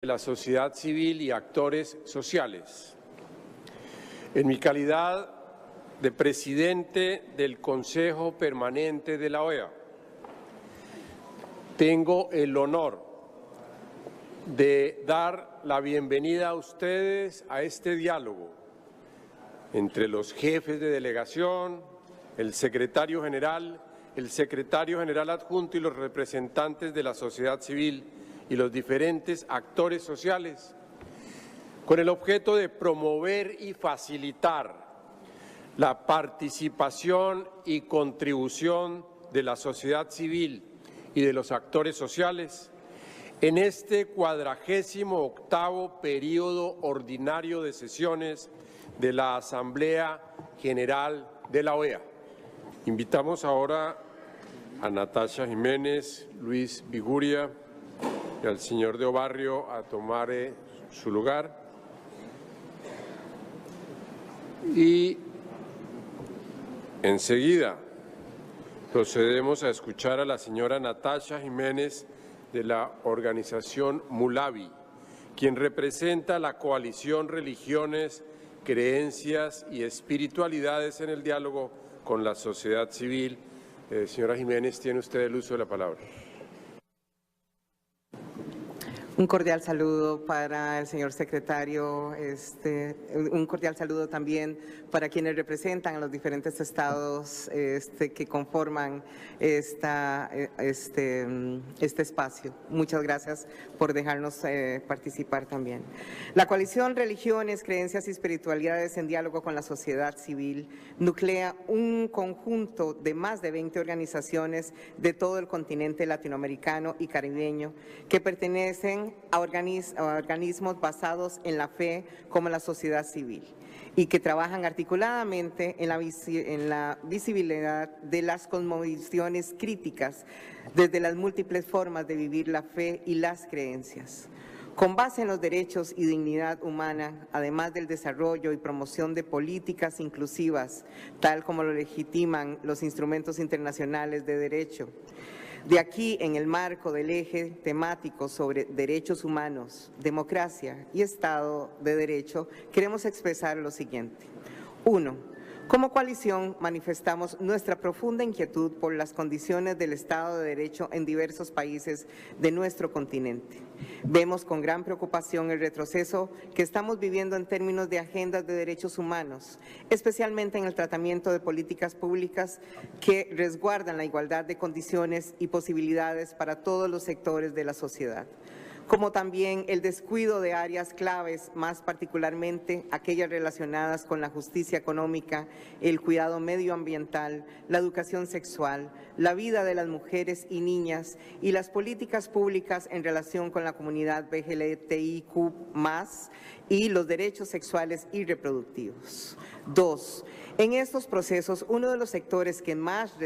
de la sociedad civil y actores sociales. En mi calidad de presidente del Consejo Permanente de la OEA, tengo el honor de dar la bienvenida a ustedes a este diálogo entre los jefes de delegación, el secretario general adjunto y los representantes de la sociedad civil y los diferentes actores sociales, con el objeto de promover y facilitar la participación y contribución de la sociedad civil y de los actores sociales en este 48º periodo ordinario de sesiones de la Asamblea General de la OEA. Invitamos ahora a Natasha Jiménez, Luis Viguria y al señor de Obarrio a tomar su lugar. Y enseguida procedemos a escuchar a la señora Natasha Jiménez de la organización Mulavi, quien representa la coalición Religiones, Creencias y Espiritualidades en el diálogo con la sociedad civil. Señora Jiménez, tiene usted el uso de la palabra. Un cordial saludo para el señor secretario, un cordial saludo también para quienes representan a los diferentes estados que conforman este espacio. Muchas gracias por dejarnos participar también. La coalición Religiones, Creencias y Espiritualidades en diálogo con la sociedad civil nuclea un conjunto de más de 20 organizaciones de todo el continente latinoamericano y caribeño que pertenecen a organismos basados en la fe como la sociedad civil y que trabajan articuladamente en la visibilidad de las cosmovisiones críticas desde las múltiples formas de vivir la fe y las creencias. Con base en los derechos y dignidad humana, además del desarrollo y promoción de políticas inclusivas, tal como lo legitiman los instrumentos internacionales de derecho. De aquí, en el marco del eje temático sobre derechos humanos, democracia y Estado de Derecho, queremos expresar lo siguiente. 1. Como coalición manifestamos nuestra profunda inquietud por las condiciones del Estado de Derecho en diversos países de nuestro continente. Vemos con gran preocupación el retroceso que estamos viviendo en términos de agendas de derechos humanos, especialmente en el tratamiento de políticas públicas que resguardan la igualdad de condiciones y posibilidades para todos los sectores de la sociedad, como también el descuido de áreas claves, más particularmente aquellas relacionadas con la justicia económica, el cuidado medioambiental, la educación sexual, la vida de las mujeres y niñas y las políticas públicas en relación con la comunidad LGBTIQ+, y los derechos sexuales y reproductivos. 2. En estos procesos, uno de los sectores que más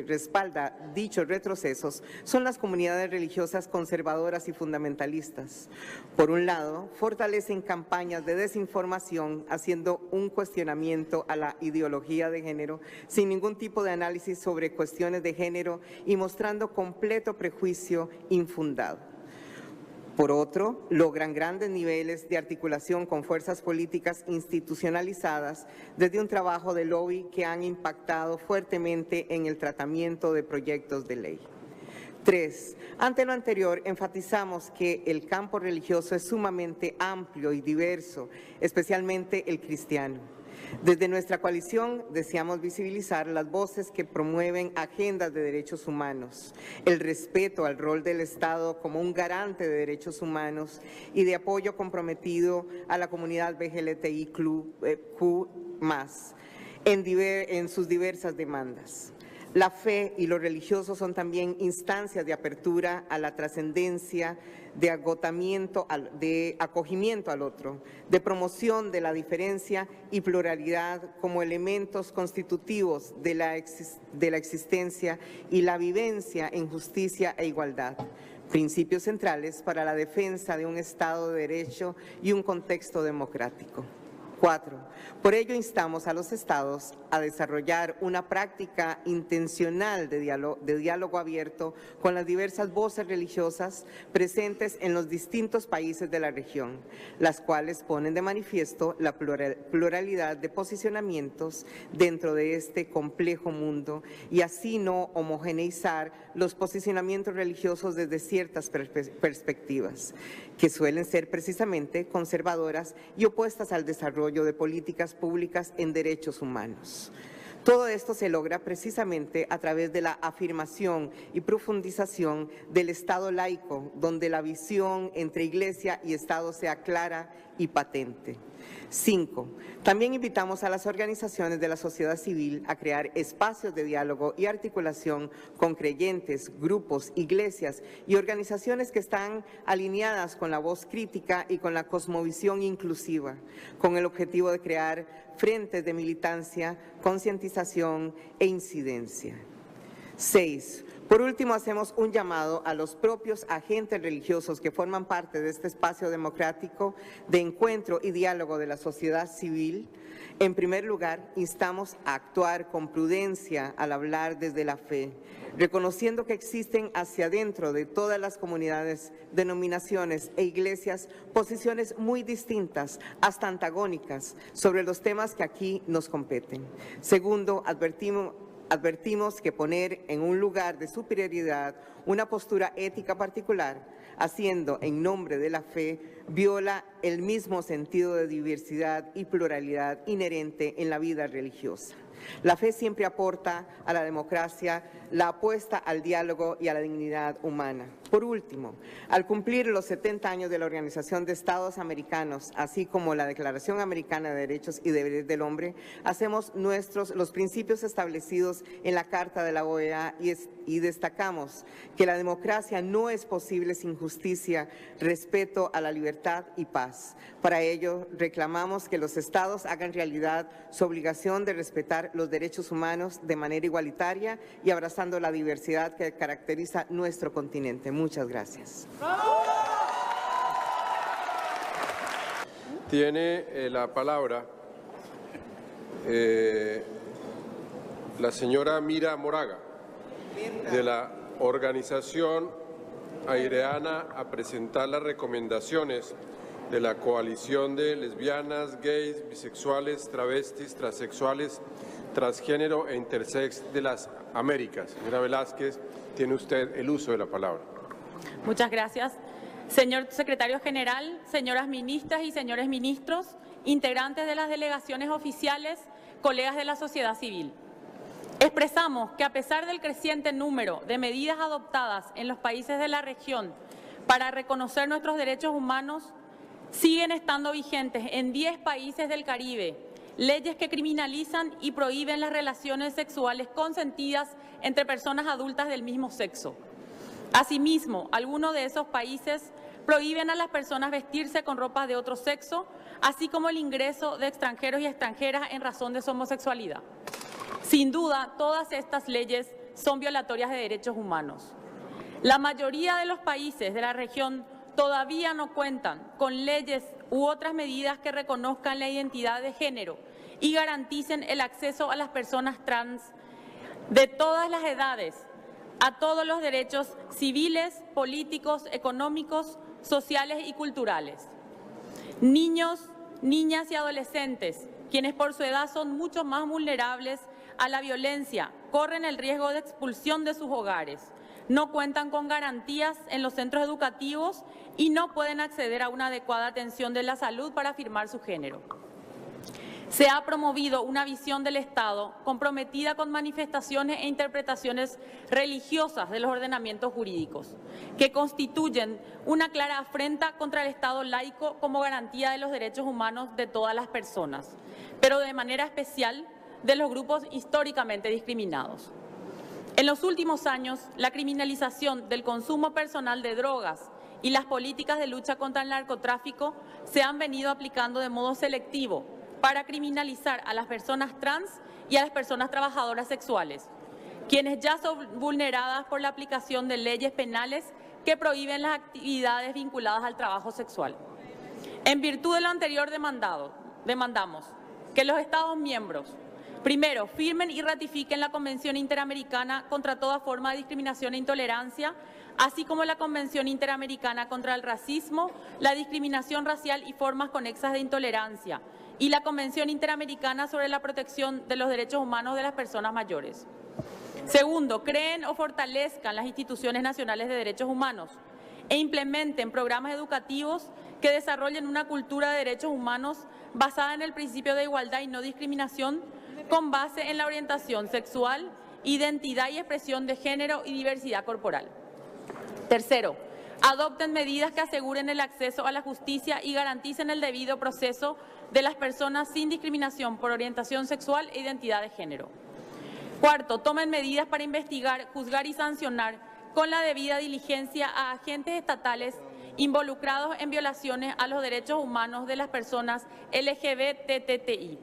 respalda dichos retrocesos son las comunidades religiosas conservadoras y fundamentalistas. Por un lado, fortalecen campañas de desinformación haciendo un cuestionamiento a la ideología de género sin ningún tipo de análisis sobre cuestiones de género y mostrando completo prejuicio infundado. Por otro, logran grandes niveles de articulación con fuerzas políticas institucionalizadas desde un trabajo de lobby que han impactado fuertemente en el tratamiento de proyectos de ley. 3. Ante lo anterior, enfatizamos que el campo religioso es sumamente amplio y diverso, especialmente el cristiano. Desde nuestra coalición deseamos visibilizar las voces que promueven agendas de derechos humanos, el respeto al rol del Estado como un garante de derechos humanos y de apoyo comprometido a la comunidad LGBTIQ+, en sus diversas demandas. La fe y lo religioso son también instancias de apertura a la trascendencia, de acogimiento al otro, de promoción de la diferencia y pluralidad como elementos constitutivos de la existencia y la vivencia en justicia e igualdad, principios centrales para la defensa de un Estado de Derecho y un contexto democrático. 4. Por ello instamos a los estados a desarrollar una práctica intencional de diálogo abierto con las diversas voces religiosas presentes en los distintos países de la región, las cuales ponen de manifiesto la pluralidad de posicionamientos dentro de este complejo mundo y así no homogeneizar los posicionamientos religiosos desde ciertas perspectivas, que suelen ser precisamente conservadoras y opuestas al desarrollo de políticas públicas en derechos humanos. Todo esto se logra precisamente a través de la afirmación y profundización del Estado laico, donde la visión entre Iglesia y Estado sea clara y patente. 5. También invitamos a las organizaciones de la sociedad civil a crear espacios de diálogo y articulación con creyentes, grupos, iglesias y organizaciones que están alineadas con la voz crítica y con la cosmovisión inclusiva, con el objetivo de crear frentes de militancia, concientización e incidencia. 6. Por último, hacemos un llamado a los propios agentes religiosos que forman parte de este espacio democrático de encuentro y diálogo de la sociedad civil. En primer lugar, instamos a actuar con prudencia al hablar desde la fe, reconociendo que existen hacia adentro de todas las comunidades, denominaciones e iglesias posiciones muy distintas, hasta antagónicas, sobre los temas que aquí nos competen. Segundo, advertimos que poner en un lugar de superioridad una postura ética particular, haciendo en nombre de la fe, viola el mismo sentido de diversidad y pluralidad inherente en la vida religiosa. La fe siempre aporta a la democracia, la apuesta al diálogo y a la dignidad humana. Por último, al cumplir los 70 años de la Organización de Estados Americanos, así como la Declaración Americana de Derechos y Deberes del Hombre, hacemos nuestros los principios establecidos en la Carta de la OEA y destacamos que la democracia no es posible sin justicia, respeto a la libertad y paz. Para ello, reclamamos que los estados hagan realidad su obligación de respetar los derechos humanos de manera igualitaria y abrazando la diversidad que caracteriza nuestro continente. Muchas gracias. Tiene la palabra la señora Mira Moraga, de la organización aireana, a presentar las recomendaciones de la coalición de lesbianas, gays, bisexuales, travestis, transexuales, transgénero e intersex de las Américas. Señora Velázquez, tiene usted el uso de la palabra. Muchas gracias. Señor Secretario General, señoras ministras y señores ministros, integrantes de las delegaciones oficiales, colegas de la sociedad civil. Expresamos que a pesar del creciente número de medidas adoptadas en los países de la región para reconocer nuestros derechos humanos, siguen estando vigentes en 10 países del Caribe leyes que criminalizan y prohíben las relaciones sexuales consentidas entre personas adultas del mismo sexo. Asimismo, algunos de esos países prohíben a las personas vestirse con ropas de otro sexo, así como el ingreso de extranjeros y extranjeras en razón de su homosexualidad. Sin duda, todas estas leyes son violatorias de derechos humanos. La mayoría de los países de la región todavía no cuentan con leyes u otras medidas que reconozcan la identidad de género y garanticen el acceso a las personas trans de todas las edades a todos los derechos civiles, políticos, económicos, sociales y culturales. Niños, niñas y adolescentes, quienes por su edad son mucho más vulnerables a la violencia, corren el riesgo de expulsión de sus hogares, no cuentan con garantías en los centros educativos y no pueden acceder a una adecuada atención de la salud para afirmar su género. Se ha promovido una visión del Estado comprometida con manifestaciones e interpretaciones religiosas de los ordenamientos jurídicos, que constituyen una clara afrenta contra el Estado laico como garantía de los derechos humanos de todas las personas, pero de manera especial de los grupos históricamente discriminados. En los últimos años, la criminalización del consumo personal de drogas y las políticas de lucha contra el narcotráfico se han venido aplicando de modo selectivo para criminalizar a las personas trans y a las personas trabajadoras sexuales, quienes ya son vulneradas por la aplicación de leyes penales que prohíben las actividades vinculadas al trabajo sexual. En virtud de lo anterior demandado, demandamos que los Estados miembros, primero, firmen y ratifiquen la Convención Interamericana contra toda forma de discriminación e intolerancia, así como la Convención Interamericana contra el racismo, la discriminación racial y formas conexas de intolerancia, y la Convención Interamericana sobre la protección de los derechos humanos de las personas mayores. Segundo, creen o fortalezcan las instituciones nacionales de derechos humanos e implementen programas educativos que desarrollen una cultura de derechos humanos basada en el principio de igualdad y no discriminación, con base en la orientación sexual, identidad y expresión de género y diversidad corporal. Tercero, adopten medidas que aseguren el acceso a la justicia y garanticen el debido proceso de las personas sin discriminación por orientación sexual e identidad de género. Cuarto, tomen medidas para investigar, juzgar y sancionar con la debida diligencia a agentes estatales involucrados en violaciones a los derechos humanos de las personas LGBTTI.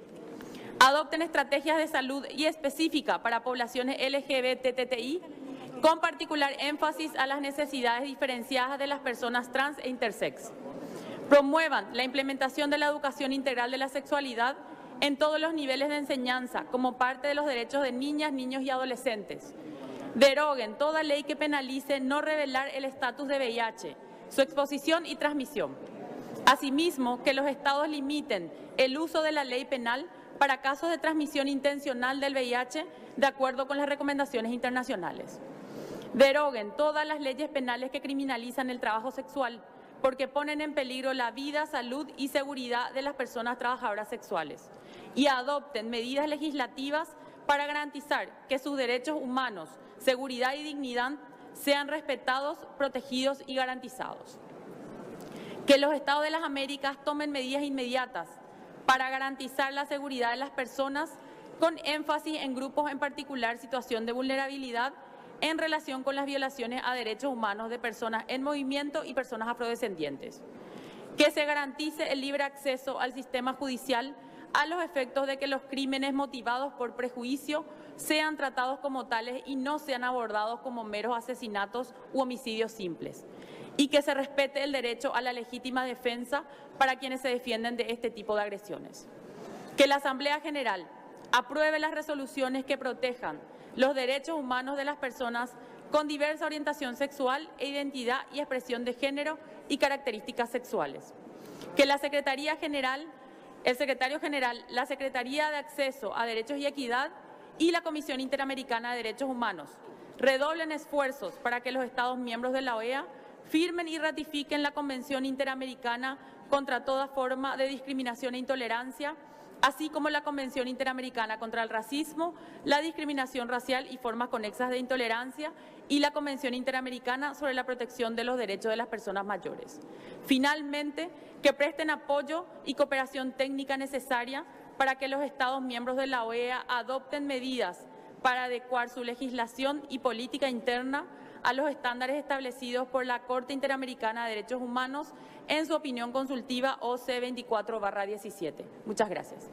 Adopten estrategias de salud y específica para poblaciones LGBTTI, con particular énfasis a las necesidades diferenciadas de las personas trans e intersex. Promuevan la implementación de la educación integral de la sexualidad en todos los niveles de enseñanza como parte de los derechos de niñas, niños y adolescentes. Deroguen toda ley que penalice no revelar el estatus de VIH, su exposición y transmisión. Asimismo, que los estados limiten el uso de la ley penal para casos de transmisión intencional del VIH de acuerdo con las recomendaciones internacionales. Deroguen todas las leyes penales que criminalizan el trabajo sexual porque ponen en peligro la vida, salud y seguridad de las personas trabajadoras sexuales. Y adopten medidas legislativas para garantizar que sus derechos humanos, seguridad y dignidad sean respetados, protegidos y garantizados. Que los Estados de las Américas tomen medidas inmediatas para garantizar la seguridad de las personas, con énfasis en grupos en particular situación de vulnerabilidad en relación con las violaciones a derechos humanos de personas en movimiento y personas afrodescendientes. Que se garantice el libre acceso al sistema judicial a los efectos de que los crímenes motivados por prejuicio sean tratados como tales y no sean abordados como meros asesinatos u homicidios simples. Y que se respete el derecho a la legítima defensa para quienes se defienden de este tipo de agresiones. Que la Asamblea General apruebe las resoluciones que protejan los derechos humanos de las personas con diversa orientación sexual e identidad y expresión de género y características sexuales. Que la Secretaría General, el Secretario General, la Secretaría de Acceso a Derechos y Equidad y la Comisión Interamericana de Derechos Humanos redoblen esfuerzos para que los Estados miembros de la OEA firmen y ratifiquen la Convención Interamericana contra toda forma de discriminación e intolerancia, así como la Convención Interamericana contra el racismo, la discriminación racial y formas conexas de intolerancia y la Convención Interamericana sobre la protección de los derechos de las personas mayores. Finalmente, que presten apoyo y cooperación técnica necesaria para que los Estados miembros de la OEA adopten medidas para adecuar su legislación y política interna a los estándares establecidos por la Corte Interamericana de Derechos Humanos en su opinión consultiva OC 24/17. Muchas gracias.